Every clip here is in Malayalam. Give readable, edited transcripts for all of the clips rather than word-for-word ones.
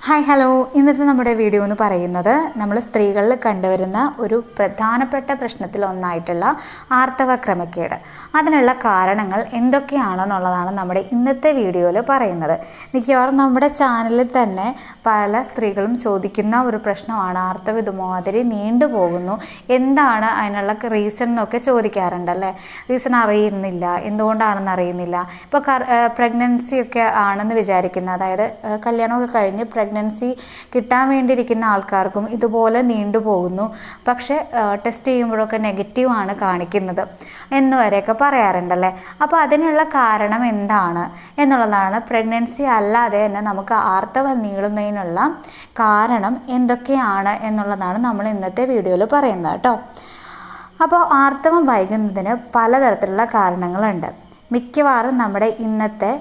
ഹായ് ഹലോ, ഇന്നത്തെ നമ്മുടെ വീഡിയോ എന്ന് പറയുന്നത് നമ്മൾ സ്ത്രീകളിൽ കണ്ടുവരുന്ന ഒരു പ്രധാനപ്പെട്ട പ്രശ്നത്തിൽ ഒന്നായിട്ടുള്ള ആർത്തവ ക്രമക്കേട്. അതിനുള്ള കാരണങ്ങൾ എന്തൊക്കെയാണെന്നുള്ളതാണ് നമ്മുടെ ഇന്നത്തെ വീഡിയോയിൽ പറയുന്നത്. മിക്കവാറും നമ്മുടെ ചാനലിൽ തന്നെ പല സ്ത്രീകളും ചോദിക്കുന്ന ഒരു പ്രശ്നമാണ്, ആർത്തവം ഇതുമാതിരി നീണ്ടുപോകുന്നു, എന്താണ് അതിനുള്ള റീസൺ എന്നൊക്കെ ചോദിക്കാറുണ്ടല്ലേ. റീസൺ അറിയുന്നില്ല, എന്തുകൊണ്ടാണെന്ന് അറിയുന്നില്ല. ഇപ്പോൾ പ്രഗ്നൻസി ഒക്കെ ആണെന്ന് വിചാരിക്കുന്ന, അതായത് കല്യാണമൊക്കെ കഴിഞ്ഞ് പ്രഗ്നൻസി കിട്ടാൻ വേണ്ടിയിരിക്കുന്ന ആൾക്കാർക്കും ഇതുപോലെ നീണ്ടുപോകുന്നു, പക്ഷേ ടെസ്റ്റ് ചെയ്യുമ്പോഴൊക്കെ നെഗറ്റീവാണ് കാണിക്കുന്നത് എന്നുവരെയൊക്കെ പറയാറുണ്ടല്ലേ. അപ്പോൾ അതിനുള്ള കാരണം എന്താണ് എന്നുള്ളതാണ്. പ്രഗ്നൻസി അല്ലാതെ തന്നെ നമുക്ക് ആർത്തവം നീളുന്നതിനുള്ള കാരണം എന്തൊക്കെയാണ് എന്നുള്ളതാണ് നമ്മൾ ഇന്നത്തെ വീഡിയോയിൽ പറയുന്നത് കേട്ടോ. അപ്പോൾ ആർത്തവം വൈകുന്നതിന് പലതരത്തിലുള്ള കാരണങ്ങളുണ്ട്. മിക്കവാറും നമ്മുടെ ഇന്നത്തെ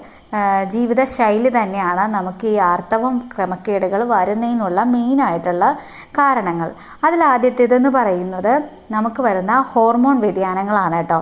ജീവിതശൈലി തന്നെയാണ് നമുക്ക് ഈ ആർത്തവം ക്രമക്കേടുകൾ വരുന്നതിനുള്ള മെയിനായിട്ടുള്ള കാരണങ്ങൾ. അതിലാദ്യത്തേതെന്ന് പറയുന്നത് നമുക്ക് വരുന്ന ഹോർമോൺ വ്യതിയാനങ്ങളാണ് കേട്ടോ.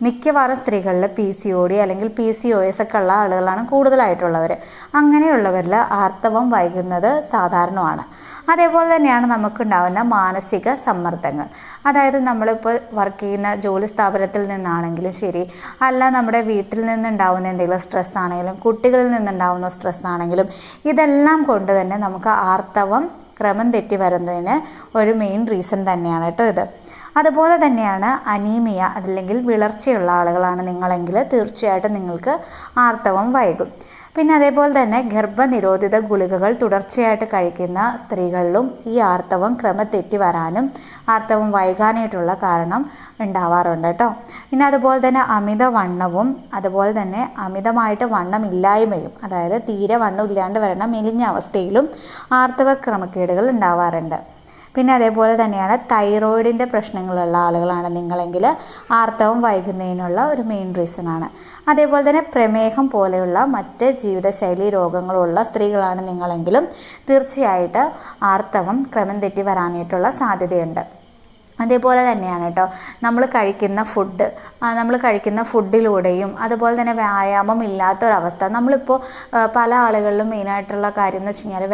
മിക്കവാറും സ്ത്രീകളിൽ PCOD അല്ലെങ്കിൽ PCOS ഒക്കെ ഉള്ള ആളുകളാണ് കൂടുതലായിട്ടുള്ളവർ. അങ്ങനെയുള്ളവരിൽ ആർത്തവം വൈകുന്നത് സാധാരണമാണ്. അതേപോലെ തന്നെയാണ് നമുക്കുണ്ടാകുന്ന മാനസിക സമ്മർദ്ദങ്ങൾ. അതായത് നമ്മളിപ്പോൾ വർക്ക് ചെയ്യുന്ന ജോലി സ്ഥാപനത്തിൽ നിന്നാണെങ്കിലും ശരി, അല്ല നമ്മുടെ വീട്ടിൽ നിന്നുണ്ടാവുന്ന എന്തെങ്കിലും സ്ട്രെസ് ആണെങ്കിലും, കുട്ടികളിൽ നിന്നുണ്ടാവുന്ന സ്ട്രെസ് ആണെങ്കിലും, ഇതെല്ലാം കൊണ്ട് തന്നെ നമുക്ക് ആർത്തവം ക്രമം തെറ്റി വരുന്നതിന് ഒരു മെയിൻ റീസൺ തന്നെയാണ് കേട്ടോ ഇത്. അതുപോലെ തന്നെയാണ് അനീമിയ, അല്ലെങ്കിൽ വിളർച്ചയുള്ള ആളുകളാണ് നിങ്ങളെങ്കിൽ തീർച്ചയായിട്ടും നിങ്ങൾക്ക് ആർത്തവം വൈകും. പിന്നെ അതേപോലെ തന്നെ ഗർഭനിരോധിത ഗുളികകൾ തുടർച്ചയായിട്ട് കഴിക്കുന്ന സ്ത്രീകളിലും ഈ ആർത്തവം ക്രമത്തെറ്റി വരാനും ആർത്തവം വൈകാനായിട്ടുള്ള കാരണം ഉണ്ടാവാറുണ്ട് കേട്ടോ. പിന്നെ അതുപോലെ തന്നെ അമിതവണ്ണവും അതുപോലെ തന്നെ അമിതമായിട്ട് വണ്ണമില്ലായ്മയും, അതായത് തീരെ വണ്ണം ഇല്ലാണ്ട് വരണ മെലിഞ്ഞ അവസ്ഥയിലും ആർത്തവ ക്രമക്കേടുകൾ ഉണ്ടാവാറുണ്ട്. പിന്നെ അതേപോലെ തന്നെയാണ് തൈറോയിഡിൻ്റെ പ്രശ്നങ്ങളുള്ള ആളുകളാണ് നിങ്ങളെങ്കിൽ ആർത്തവം വൈകുന്നതിനുള്ള ഒരു മെയിൻ റീസണാണ്. അതേപോലെ തന്നെ പ്രമേഹം പോലെയുള്ള മറ്റ് ജീവിതശൈലി രോഗങ്ങളുള്ള സ്ത്രീകളാണ് നിങ്ങളെങ്കിലും തീർച്ചയായിട്ടും ആർത്തവം ക്രമം തെറ്റി വരാനായിട്ടുള്ള സാധ്യതയുണ്ട്. അതേപോലെ തന്നെയാണ് കേട്ടോ നമ്മൾ കഴിക്കുന്ന ഫുഡിലൂടെയും അതുപോലെ തന്നെ വ്യായാമം ഇല്ലാത്തൊരവസ്ഥ. നമ്മളിപ്പോൾ പല ആളുകളിലും മെയിനായിട്ടുള്ള കാര്യം എന്ന് വെച്ച് കഴിഞ്ഞാൽ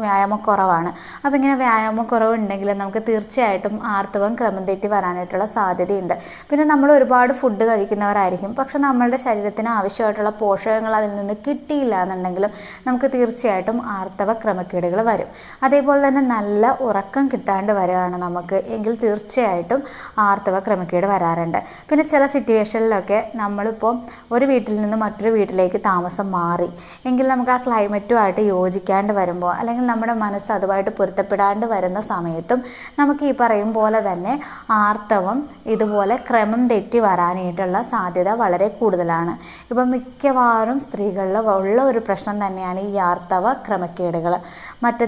വ്യായാമക്കുറവാണ്. അപ്പോൾ ഇങ്ങനെ വ്യായാമക്കുറവ് ഉണ്ടെങ്കിൽ നമുക്ക് തീർച്ചയായിട്ടും ആർത്തവം ക്രമം തെറ്റി വരാനായിട്ടുള്ള സാധ്യതയുണ്ട്. പിന്നെ നമ്മൾ ഒരുപാട് ഫുഡ് കഴിക്കുന്നവരായിരിക്കും, പക്ഷെ നമ്മളുടെ ശരീരത്തിന് ആവശ്യമായിട്ടുള്ള പോഷകങ്ങൾ അതിൽ നിന്ന് കിട്ടിയില്ല എന്നുണ്ടെങ്കിലും നമുക്ക് തീർച്ചയായിട്ടും ആർത്തവ ക്രമക്കേടുകൾ വരും. അതേപോലെ തന്നെ നല്ല ഉറക്കം കിട്ടാണ്ട് വരികയാണ് നമുക്ക് എങ്കിൽ തീർച്ചയായിട്ടും ആർത്തവ ക്രമക്കേട് വരാറുണ്ട്. പിന്നെ ചില സിറ്റുവേഷനിലൊക്കെ നമ്മളിപ്പോൾ ഒരു വീട്ടിൽ നിന്ന് മറ്റൊരു വീട്ടിലേക്ക് താമസം മാറി എങ്കിൽ നമുക്ക് ആ ക്ലൈമറ്റുമായിട്ട് യോജിക്കാണ്ട് വരുമ്പോൾ, അല്ലെങ്കിൽ നമ്മുടെ മനസ്സ് അതുമായിട്ട് പൊരുത്തപ്പെടാണ്ട് വരുന്ന സമയത്തും നമുക്ക് ഈ പറയും പോലെ തന്നെ ആർത്തവം ഇതുപോലെ ക്രമം തെറ്റി വരാനായിട്ടുള്ള സാധ്യത വളരെ കൂടുതലാണ്. ഇപ്പം മിക്കവാറും സ്ത്രീകളിൽ ഉള്ള ഒരു പ്രശ്നം തന്നെയാണ് ഈ ആർത്തവ ക്രമക്കേടുകൾ.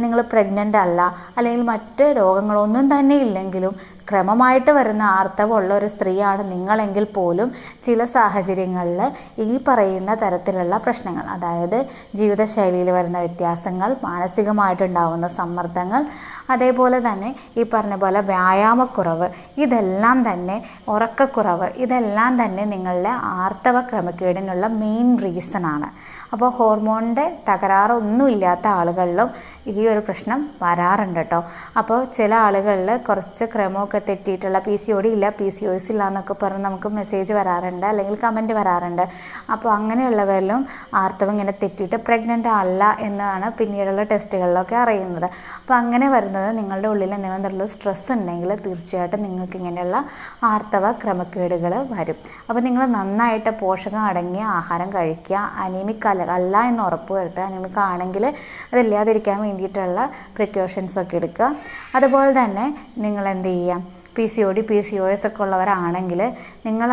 നിങ്ങൾ പ്രഗ്നൻ്റ് അല്ല, അല്ലെങ്കിൽ മറ്റ് രോഗങ്ങളൊന്നും തന്നെ ഇല്ലെങ്കിലും ക്രമമായിട്ട് വരുന്ന ആർത്തവമുള്ള ഒരു സ്ത്രീയാണ് നിങ്ങളെങ്കിൽ പോലും ചില സാഹചര്യങ്ങളിൽ ഈ പറയുന്ന തരത്തിലുള്ള പ്രശ്നങ്ങൾ, അതായത് ജീവിതശൈലിയിൽ വരുന്ന വ്യത്യാസങ്ങൾ, മാനസികമായിട്ടുണ്ടാകുന്ന സമ്മർദ്ദങ്ങൾ, അതേപോലെ തന്നെ ഈ പറഞ്ഞ പോലെ വ്യായാമക്കുറവ്, ഇതെല്ലാം തന്നെ ഉറക്കക്കുറവ്, ഇതെല്ലാം തന്നെ നിങ്ങളുടെ ആർത്തവ ക്രമക്കേടിനുള്ള മെയിൻ റീസണാണ്. അപ്പോൾ ഹോർമോണിൻ്റെ തകരാറൊന്നുമില്ലാത്ത ആളുകളിലും ഈ ഒരു പ്രശ്നം വരാറുണ്ട് കേട്ടോ. അപ്പോൾ ചില ആളുകളിൽ കുറച്ച് ക്രമമൊക്കെ തെറ്റിയിട്ടുള്ള PCOD ഇല്ല, PCOS ഇല്ല എന്നൊക്കെ പറഞ്ഞ് നമുക്ക് മെസ്സേജ് വരാറുണ്ട്, അല്ലെങ്കിൽ കമൻറ്റ് വരാറുണ്ട്. അപ്പോൾ അങ്ങനെയുള്ളവരിലും ആർത്തവം ഇങ്ങനെ തെറ്റിയിട്ട് പ്രഗ്നൻ്റ് അല്ല എന്നാണ് പിന്നീടുള്ള ടെസ്റ്റുകളിലൊക്കെ അറിയുന്നത്. അപ്പോൾ അങ്ങനെ വരുന്നത് നിങ്ങളുടെ ഉള്ളിൽ എന്തെങ്കിലും തരത്തിലുള്ള സ്ട്രെസ് ഉണ്ടെങ്കിൽ തീർച്ചയായിട്ടും നിങ്ങൾക്ക് ഇങ്ങനെയുള്ള ആർത്തവ ക്രമക്കേടുകൾ വരും. അപ്പോൾ നിങ്ങൾ നന്നായിട്ട് പോഷകം അടങ്ങിയ ആഹാരം കഴിക്കുക, അനീമിക് അല്ല എന്ന് ഉറപ്പ് വരുത്തുക. അനീമിക് ആണെങ്കിൽ അതില്ലാതിരിക്കാൻ വേണ്ടിയിട്ടുള്ള പ്രിക്കോഷൻസൊക്കെ എടുക്കുക. അതുപോലെ തന്നെ നിങ്ങൾ എന്ത് ചെയ്യുക, PCOD PCOS ഒക്കെ ഉള്ളവരാണെങ്കിൽ നിങ്ങൾ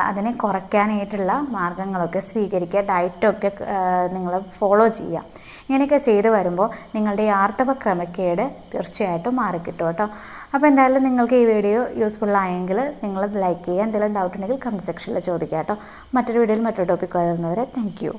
അതിനെ കുറയ്ക്കാനായിട്ടുള്ള മാർഗ്ഗങ്ങളൊക്കെ സ്വീകരിക്കുക, ഡയറ്റൊക്കെ നിങ്ങൾ ഫോളോ ചെയ്യുക. ഇങ്ങനെയൊക്കെ ചെയ്ത് വരുമ്പോൾ നിങ്ങളുടെ ഈ ആർത്തവ ക്രമക്കേട് തീർച്ചയായിട്ടും മാറിക്കിട്ടും കേട്ടോ. അപ്പോൾ എന്തായാലും നിങ്ങൾക്ക് ഈ വീഡിയോ യൂസ്ഫുൾ ആയെങ്കിൽ നിങ്ങളത് ലൈക്ക് ചെയ്യുക. എന്തെങ്കിലും ഡൗട്ട് ഉണ്ടെങ്കിൽ കമൻറ്റ് സെക്ഷനിൽ ചോദിക്കുക കേട്ടോ. മറ്റൊരു വീഡിയോയിൽ മറ്റൊരു ടോപ്പിക്ക് വരുന്നവരെ താങ്ക് യു.